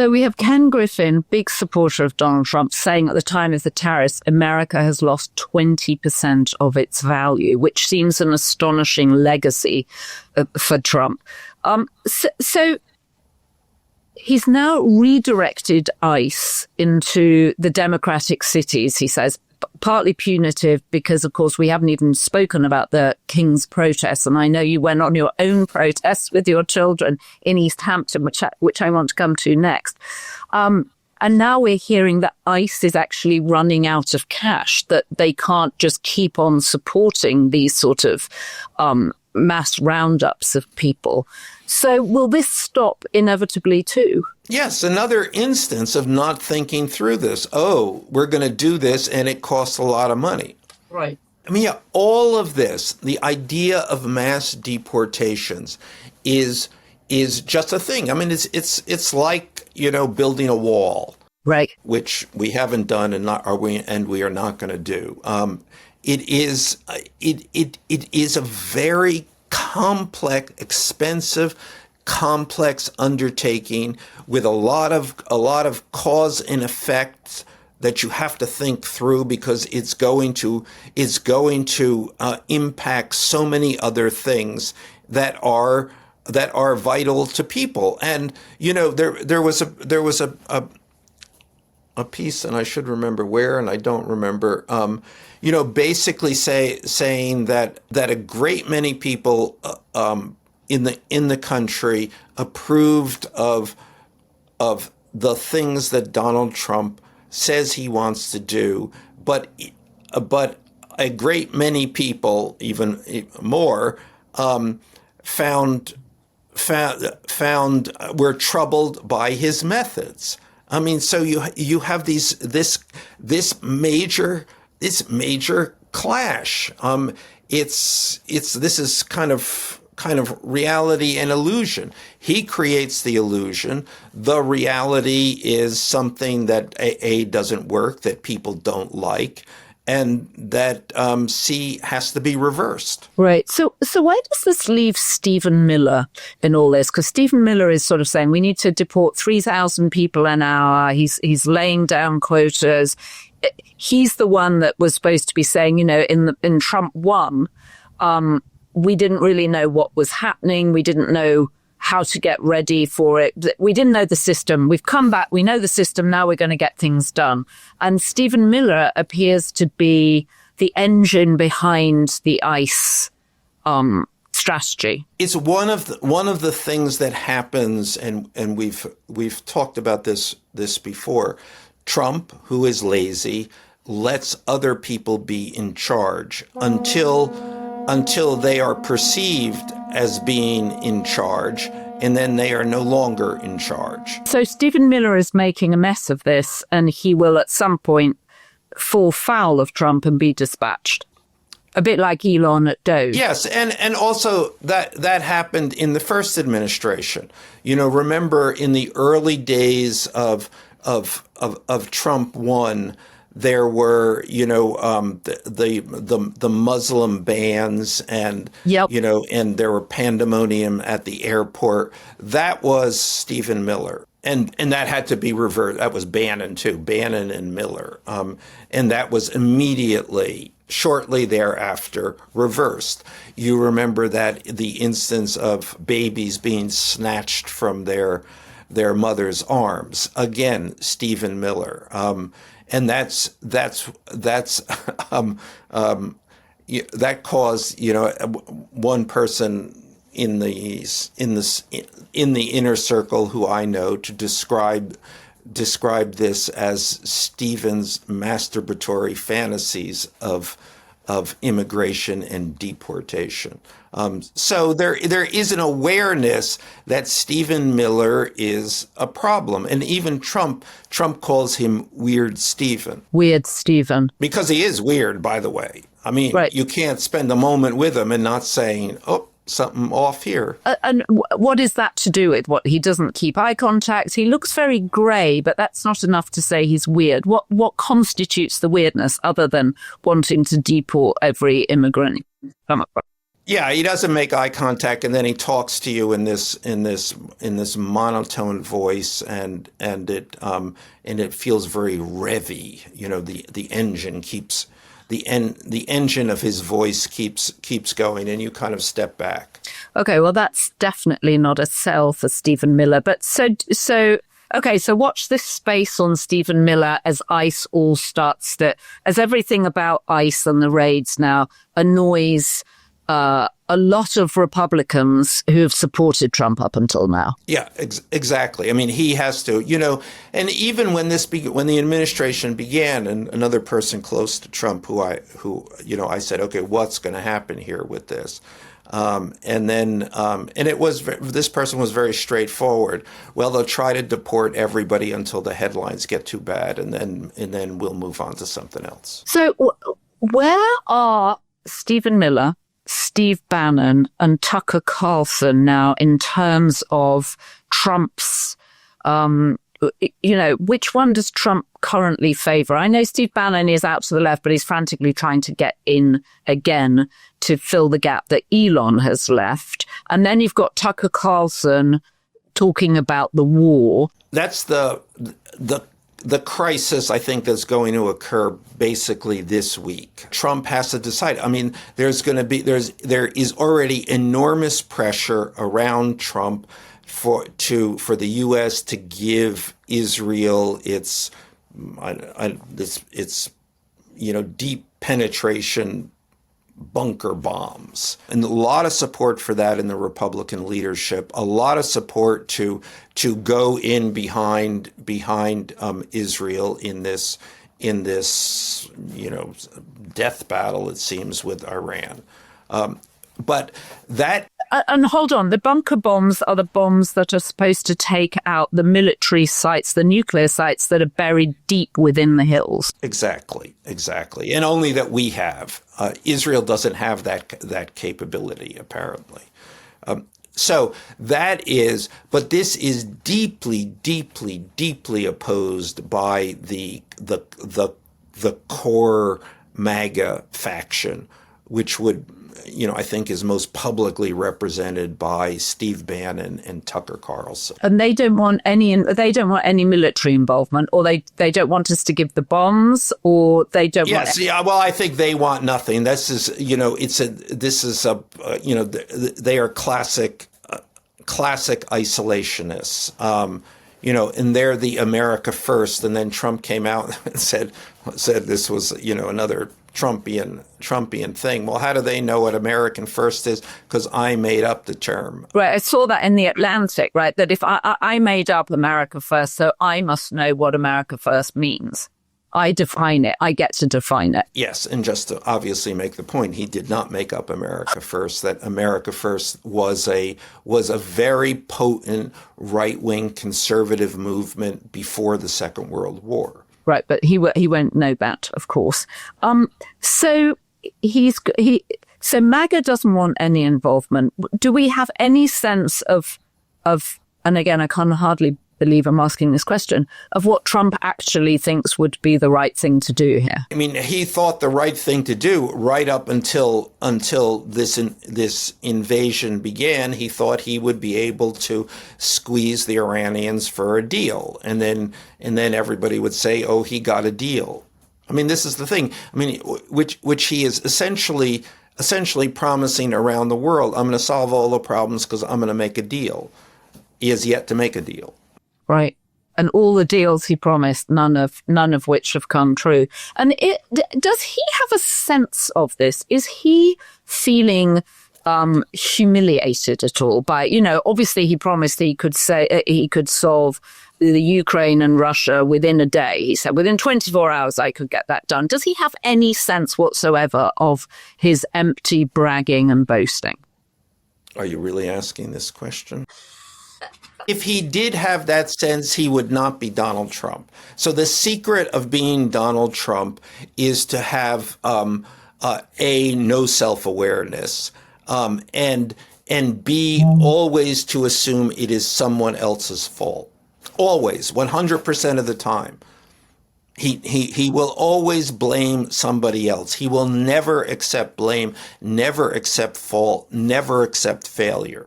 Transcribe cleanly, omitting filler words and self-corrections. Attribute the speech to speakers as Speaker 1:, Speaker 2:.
Speaker 1: So we have Ken Griffin, big supporter of Donald Trump, saying at the time of the tariffs, America has lost 20% of its value, which seems an astonishing legacy for Trump. So he's now redirected ICE into the Democratic cities, he says, partly punitive because, of course, we haven't even spoken about the King's protests. And I know you went on your own protests with your children in East Hampton, which I want to come to next. And now we're hearing that ICE is actually running out of cash, that they can't just keep on supporting these sort of mass roundups of people. So will this stop inevitably too?
Speaker 2: Yes, another instance of not thinking through this. Oh, we're going to do this and it costs a lot of money.
Speaker 1: Right.
Speaker 2: I mean, yeah, all of this, the idea of mass deportations is just a thing. I mean, it's like, building a wall.
Speaker 1: Right.
Speaker 2: Which we haven't done and we are not going to do. It is a very complex, expensive, complex undertaking with a lot of cause and effect that you have to think through because it's going to impact so many other things that are vital to people. And there was a piece, and I should remember where, and I don't remember. Basically saying that a great many people in the country approved of the things that Donald Trump says he wants to do, but a great many people, even more, were troubled by his methods. I mean, so you have this major clash. This is kind of reality and illusion. He creates the illusion. The reality is something that A doesn't work, that people don't like, and that C has to be reversed.
Speaker 1: Right. So why does this leave Stephen Miller in all this? Because Stephen Miller is sort of saying we need to deport 3,000 people an hour. He's laying down quotas. He's the one that was supposed to be saying, in Trump 1, we didn't really know what was happening. We didn't know how to get ready for it. We didn't know the system. We've come back. We know the system. Now we're going to get things done. And Stephen Miller appears to be the engine behind the ICE strategy.
Speaker 2: It's one of the things that happens, and we've talked about this before. Trump, who is lazy, lets other people be in charge until they are perceived as being in charge, and then they are no longer in charge.
Speaker 1: So Stephen Miller is making a mess of this, and he will at some point fall foul of Trump and be dispatched. A bit like Elon at Doge.
Speaker 2: Yes, and also that happened in the first administration. Remember in the early days of Trump 1, there were, the Muslim bans and,
Speaker 1: yep.
Speaker 2: And there were pandemonium at the airport. That was Stephen Miller. And that had to be reversed. That was Bannon, too, Bannon and Miller. And that was immediately, shortly thereafter, reversed. You remember that the instance of babies being snatched from their mother's arms. Again, Stephen Miller. And that caused one person in the inner circle who I know to describe this as Stephen's masturbatory fantasies of immigration and deportation. So there is an awareness that Stephen Miller is a problem. And even Trump calls him Weird Stephen.
Speaker 1: Weird Stephen.
Speaker 2: Because he is weird, by the way. I mean,
Speaker 1: right.
Speaker 2: You can't spend a moment with him and not saying, oh, something off here.
Speaker 1: And what is that to do with? What, he doesn't keep eye contact? He looks very grey, but that's not enough to say he's weird. What constitutes the weirdness other than wanting to deport every immigrant?
Speaker 2: Yeah, he doesn't make eye contact, and then he talks to you in this monotone voice, and it feels very revvy. You know, the engine keeps the engine of his voice keeps going, and you kind of step back.
Speaker 1: Okay, well, that's definitely not a sell for Stephen Miller. But okay, so watch this space on Stephen Miller as ICE all starts as everything about ICE and the raids now annoys a lot of Republicans who have supported Trump up until now.
Speaker 2: Yeah, exactly. I mean, he has to, and even when when the administration began, and another person close to Trump who I said, okay, what's going to happen here with this? And this person was very straightforward. Well, they'll try to deport everybody until the headlines get too bad, and then we'll move on to something else.
Speaker 1: So where are Stephen Miller, Steve Bannon, and Tucker Carlson now in terms of Trump's, which one does Trump currently favor? I know Steve Bannon is out to the left, but he's frantically trying to get in again to fill the gap that Elon has left. And then you've got Tucker Carlson talking about the war.
Speaker 2: That's the crisis, I think, that's going to occur basically this week. Trump has to decide. I mean, there is already enormous pressure around Trump for the U.S. to give Israel its deep penetration bunker bombs, and a lot of support for that in the Republican leadership. A lot of support to go in behind Israel in this death battle, it seems, with Iran. But that.
Speaker 1: And hold on, the bunker bombs are the bombs that are supposed to take out the military sites, the nuclear sites that are buried deep within the hills.
Speaker 2: Exactly. And only that we have. Israel doesn't have that capability, apparently. So that is, but this is deeply, deeply, deeply opposed by the core MAGA faction, which would, I think is most publicly represented by Steve Bannon and Tucker Carlson.
Speaker 1: And they don't want any military involvement, or they don't want us to give the bombs, or they don't.
Speaker 2: Yes, yeah. Well, I think they want nothing. This is, they are classic isolationists. And they're the America first. And then Trump came out and said this was, another Trumpian thing. Well, how do they know what American first is? Because I made up the term.
Speaker 1: Right. I saw that in The Atlantic, right? That if I made up America first, so I must know what America first means. I define it. I get to define it.
Speaker 2: Yes. And just to obviously make the point, he did not make up America first. That America first was a very potent right-wing conservative movement before the Second World War.
Speaker 1: Right, but he won't know that, of course. So MAGA doesn't want any involvement. Do we have any sense of, and again, I can hardly believe I'm asking this question, of what Trump actually thinks would be the right thing to do here?
Speaker 2: I mean, he thought the right thing to do right up until this invasion began. He thought he would be able to squeeze the Iranians for a deal, and then everybody would say, "Oh, he got a deal." I mean, this is the thing. I mean, which he is essentially promising around the world. I'm going to solve all the problems because I'm going to make a deal. He has yet to make a deal.
Speaker 1: Right. And all the deals he promised, none of which have come true. And does he have a sense of this? Is he feeling humiliated at all by, obviously he promised he could solve the Ukraine and Russia within a day. He said within 24 hours I could get that done. Does he have any sense whatsoever of his empty bragging and boasting?
Speaker 2: Are you really asking this question? If he did have that sense, he would not be Donald Trump. So the secret of being Donald Trump is to have no self-awareness, and B, always to assume it is someone else's fault. Always, 100% of the time. He will always blame somebody else. He will never accept blame, never accept fault, never accept failure.